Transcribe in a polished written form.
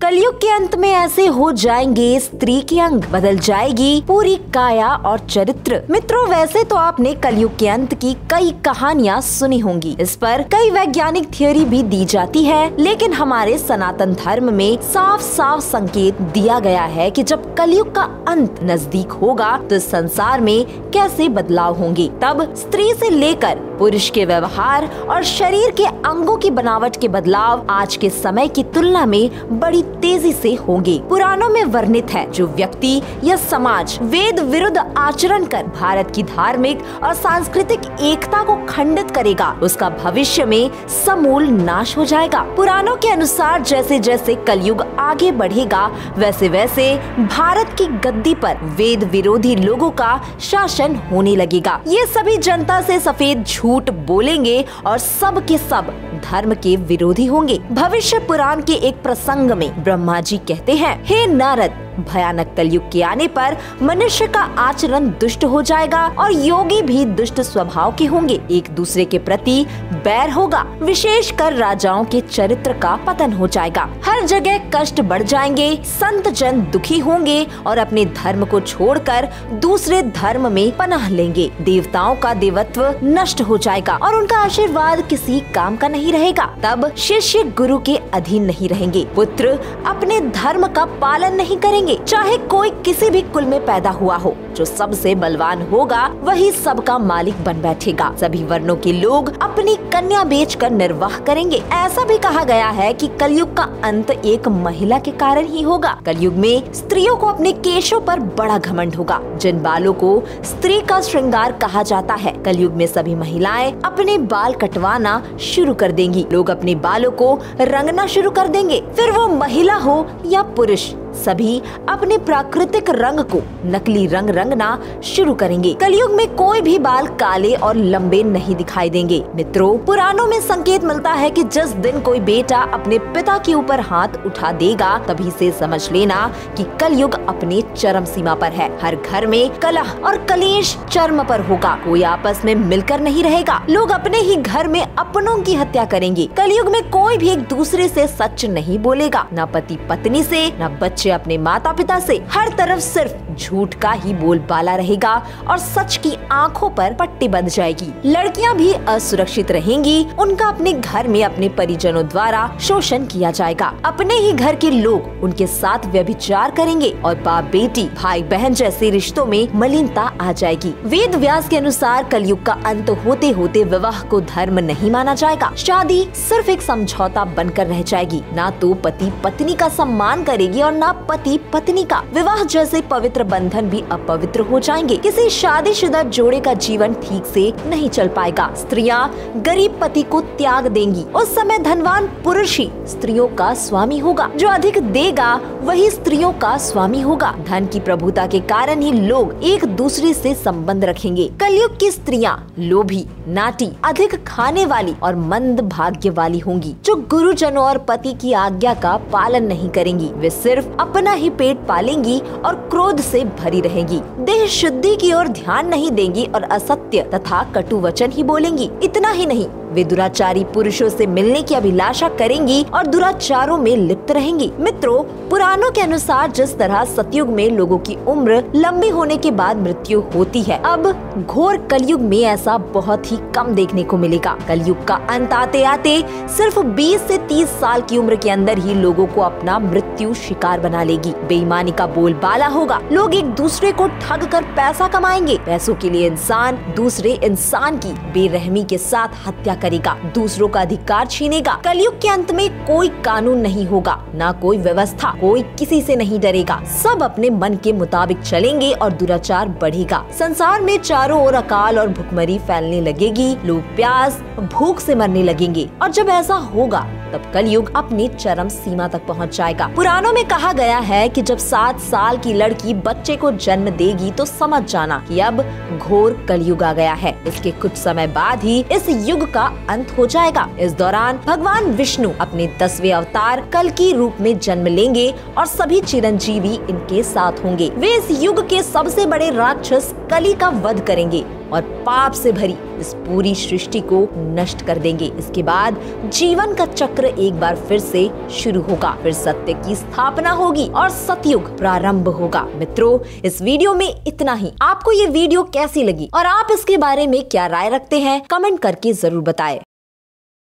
कलयुग के अंत में ऐसे हो जाएंगे स्त्री के अंग, बदल जाएगी पूरी काया और चरित्र। मित्रों, वैसे तो आपने कलयुग के अंत की कई कहानियां सुनी होंगी, इस पर कई वैज्ञानिक थियोरी भी दी जाती है, लेकिन हमारे सनातन धर्म में साफ साफ संकेत दिया गया है कि जब कलयुग का अंत नजदीक होगा तो इस संसार में कैसे बदलाव होंगे। तब स्त्री से लेकर पुरुष के व्यवहार और शरीर के अंगों की बनावट के बदलाव आज के समय की तुलना में बड़ी तेजी से होंगे। पुराणों में वर्णित है, जो व्यक्ति या समाज वेद विरुद्ध आचरण कर भारत की धार्मिक और सांस्कृतिक एकता को खंडित करेगा, उसका भविष्य में समूल नाश हो जाएगा। पुराणों के अनुसार जैसे जैसे कलयुग आगे बढ़ेगा, वैसे वैसे भारत की गद्दी पर वेद विरोधी लोगों का शासन होने लगेगा। ये सभी जनता से सफेद झूठ बोलेंगे और सब के सब धर्म के विरोधी होंगे। भविष्य पुराण के एक प्रसंग में ब्रह्मा जी कहते हैं, हे नारद, भयानक कलयुग के आने पर मनुष्य का आचरण दुष्ट हो जाएगा और योगी भी दुष्ट स्वभाव के होंगे। एक दूसरे के प्रति बैर होगा, विशेषकर राजाओं के चरित्र का पतन हो जाएगा। हर जगह कष्ट बढ़ जाएंगे, संत जन दुखी होंगे और अपने धर्म को छोड़कर दूसरे धर्म में पनाह लेंगे। देवताओं का देवत्व नष्ट हो जाएगा और उनका आशीर्वाद किसी काम का नहीं रहेगा। तब शिष्य गुरु के अधीन नहीं रहेंगे, पुत्र अपने धर्म का पालन नहीं करेंगे। चाहे कोई किसी भी कुल में पैदा हुआ हो, जो सबसे बलवान होगा वही सबका मालिक बन बैठेगा। सभी वर्णों के लोग अपनी कन्या बेचकर निर्वाह करेंगे। ऐसा भी कहा गया है कि कलयुग का अंत एक महिला के कारण ही होगा। कलयुग में स्त्रियों को अपने केशों पर बड़ा घमंड होगा, जिन बालों को स्त्री का श्रृंगार कहा जाता है। कलयुग में सभी महिलाएं अपने बाल कटवाना शुरू कर देंगी। लोग अपने बालों को रंगना शुरू कर देंगे, फिर वो महिला हो या पुरुष, सभी अपने प्राकृतिक रंग को नकली रंग रंगना शुरू करेंगे। कलयुग में कोई भी बाल काले और लंबे नहीं दिखाई देंगे। मित्रों, पुराणों में संकेत मिलता है कि जिस दिन कोई बेटा अपने पिता के ऊपर हाथ उठा देगा, तभी से समझ लेना कि कलयुग अपने चरम सीमा पर है। हर घर में कलह और कलेश चरम पर होगा। कोई आपस में मिलकर नहीं रहेगा। लोग अपने ही घर में अपनों की हत्या करेंगे। कलयुग में कोई भी एक दूसरे से सच नहीं बोलेगा, न पति पत्नी से, न बच्चे अपने माता पिता से। हर तरफ सिर्फ झूठ का ही बोलबाला रहेगा और सच की आंखों पर पट्टी बंध जाएगी। लड़कियां भी असुरक्षित रहेंगी। उनका अपने घर में अपने परिजनों द्वारा शोषण किया जाएगा। अपने ही घर के लोग उनके साथ व्यभिचार करेंगे और बाप बेटी, भाई बहन जैसे रिश्तों में मलिनता आ जाएगी। वेद व्यास के अनुसार कलयुग का अंत होते होते विवाह को धर्म नहीं माना जाएगा। शादी सिर्फ एक समझौता बनकर रह जाएगी। ना तो पति पत्नी का सम्मान करेगी और ना पति पत्नी का। विवाह जैसे पवित्र बंधन भी अपवित्र हो जाएंगे। किसी शादीशुदा जोड़े का जीवन ठीक से नहीं चल पाएगा। स्त्रियां गरीब पति को त्याग देंगी। उस समय धनवान पुरुष ही स्त्रियों का स्वामी होगा। जो अधिक देगा वही स्त्रियों का स्वामी होगा। धन की प्रभुता के कारण ही लोग एक दूसरे से संबंध रखेंगे। कलयुग की स्त्रियां लोभी, नाटी, अधिक खाने वाली और मंद भाग्य वाली होंगी, जो गुरुजनों और पति की आज्ञा का पालन नहीं करेंगी। वे सिर्फ अपना ही पेट पालेंगी और क्रोध से भरी रहेंगी। देह शुद्धि की ओर ध्यान नहीं देंगी और असत्य तथा कटु वचन ही बोलेंगी। इतना ही नहीं, वे दुराचारी पुरुषों से मिलने की अभिलाषा करेंगी और दुराचारों में लिप्त रहेंगी। मित्रों, पुराणों के अनुसार जिस तरह सतयुग में लोगों की उम्र लंबी होने के बाद मृत्यु होती है, अब घोर कलयुग में ऐसा बहुत ही कम देखने को मिलेगा। कलयुग का अंत आते आते सिर्फ 20 से 30 साल की उम्र के अंदर ही लोगों को अपना मृत्यु शिकार बना लेगी। बेईमानी का बोलबाला होगा। लोग एक दूसरे को ठग कर पैसा कमाएंगे। पैसों के लिए इंसान दूसरे इंसान की बेरहमी के साथ हत्या करेगा, दूसरों का अधिकार छीनेगा। कलयुग के अंत में कोई कानून नहीं होगा, ना कोई व्यवस्था। कोई किसी से नहीं डरेगा। सब अपने मन के मुताबिक चलेंगे और दुराचार बढ़ेगा। संसार में चारों ओर अकाल और भुखमरी फैलने लगेगी। लोग प्यास भूख से मरने लगेंगे और जब ऐसा होगा तब कलयुग अपनी चरम सीमा तक पहुंच जाएगा। पुराणों में कहा गया है कि जब 7 साल की लड़की बच्चे को जन्म देगी तो समझ जाना कि अब घोर कलयुग आ गया है। इसके कुछ समय बाद ही इस युग का अंत हो जाएगा। इस दौरान भगवान विष्णु अपने 10वें अवतार कल्कि रूप में जन्म लेंगे और सभी चिरंजीवी इनके साथ होंगे। वे इस युग के सबसे बड़े राक्षस कली का वध करेंगे। और पाप से भरी इस पूरी सृष्टि को नष्ट कर देंगे। इसके बाद जीवन का चक्र एक बार फिर से शुरू होगा, फिर सत्य की स्थापना होगी और सतयुग प्रारंभ होगा। मित्रों, इस वीडियो में इतना ही। आपको ये वीडियो कैसी लगी और आप इसके बारे में क्या राय रखते हैं, कमेंट करके जरूर बताएं।